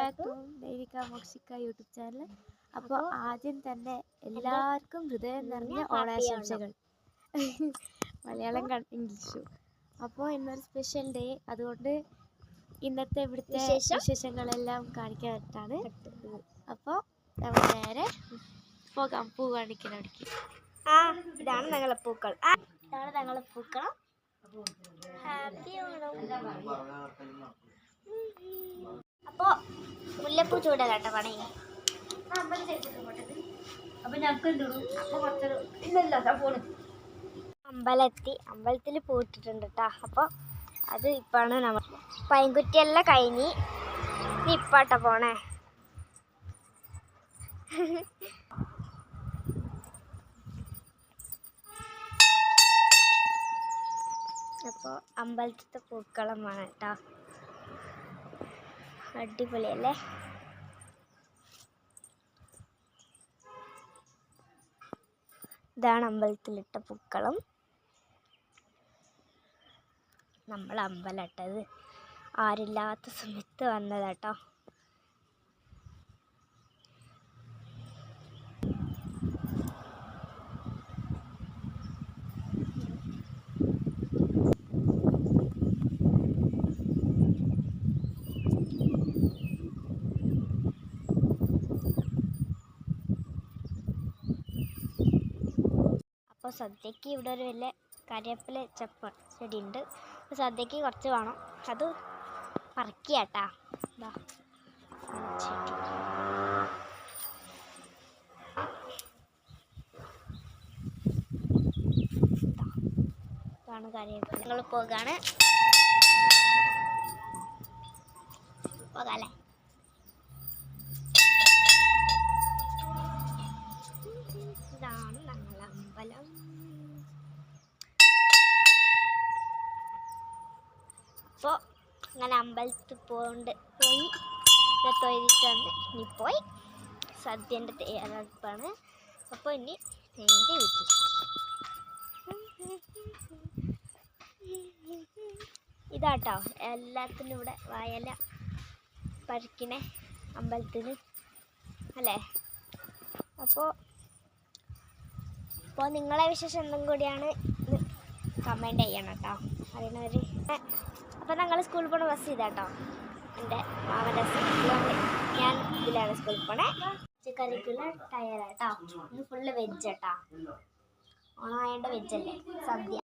Back to Devika Mokshika YouTube channel. അപ്പോൾ ആദ്യം തന്നെ എല്ലാവർക്കും ഹൃദയം നിറഞ്ഞ ഓണാശംസകൾ. മലയാളം ഇംഗ്ലീഷും. അപ്പോൾ ഇന്നൊരു സ്പെഷ്യൽ ഡേ, അതുകൊണ്ട് ഇന്നത്തെ ഇവിടുത്തെ വിശേഷങ്ങളെല്ലാം കാണിക്കാനായിട്ടാണ്. അപ്പോൾ നമ്മൾ നേരെ പോകാം പൂ കാണിക്കാനവിടേക്ക്. ഇതാണ് ഞങ്ങളെ പൂക്കൾ. ഹാപ്പി ഓണം. അപ്പോ മുല്ലപ്പൂ ചൂടലാട്ടോ പണി. അമ്പലത്തിൽ പൂട്ടിട്ടുണ്ട് കേട്ടോ. അപ്പോൾ അത് ഇപ്പാണ് നമ്മൾ പൈൻകുറ്റിയെല്ലാം കഴിഞ്ഞ് ഇപ്പാട്ട പോണേ. അപ്പോൾ അമ്പലത്തിലത്തെ പൂക്കളമാണ് കേട്ടോ. അടിപൊളിയല്ലേ? ഇതാണ് അമ്പലത്തിലിട്ട പൂക്കളം. നമ്മൾ അമ്പലം ഇട്ടത് ആരില്ലാത്ത സമയത്ത് വന്നതാട്ടോ. അപ്പോൾ സദ്യക്ക് ഇവിടെ ഒരു വലിയ കരിവേപ്പില ചെടി ഉണ്ട്. സദ്യക്ക് കുറച്ച് വേണം, അത് പറിക്കാട്ടാ. ഇതാണ് കരിവേപ്പില. നിങ്ങൾ പോകാണ്, പോകാല്ലേ? ഇതാണ് ഞങ്ങളെ അമ്പലം. അപ്പോൾ അങ്ങനെ അമ്പലത്തിൽ പോയി തൊഴുതിട്ട് വന്ന് ഇനി പോയി സദ്യൻ്റെ തയ്യാറെടുപ്പാണ്. അപ്പോൾ ഇനി നേരെ വീട്ടിൽ. ഇതാട്ടോ എല്ലാത്തിനും ഇവിടെ വായല പറിക്കണേ അമ്പലത്തിന് അല്ലേ? അപ്പോൾ നിങ്ങളെ വിശേഷം എന്തും കൂടിയാണ് കമൻറ്റ് ചെയ്യണം കേട്ടോ, അറിയണവർ. അപ്പോൾ ഞങ്ങൾ സ്കൂളിൽ പോണ ബസ് ഇതാട്ടോ. എൻ്റെ മാമൻ്റെ സ്കൂളിലാണ്, ഞാൻ ഇതിലാണ് സ്കൂളിൽ പോണേ. പച്ചക്കറിക്കുള്ള ടയറാട്ടോ. ഇത് ഫുള്ള് വെജ് കേട്ടോ. ഓണമായതുകൊണ്ട് വെജല്ലേ സദ്യ.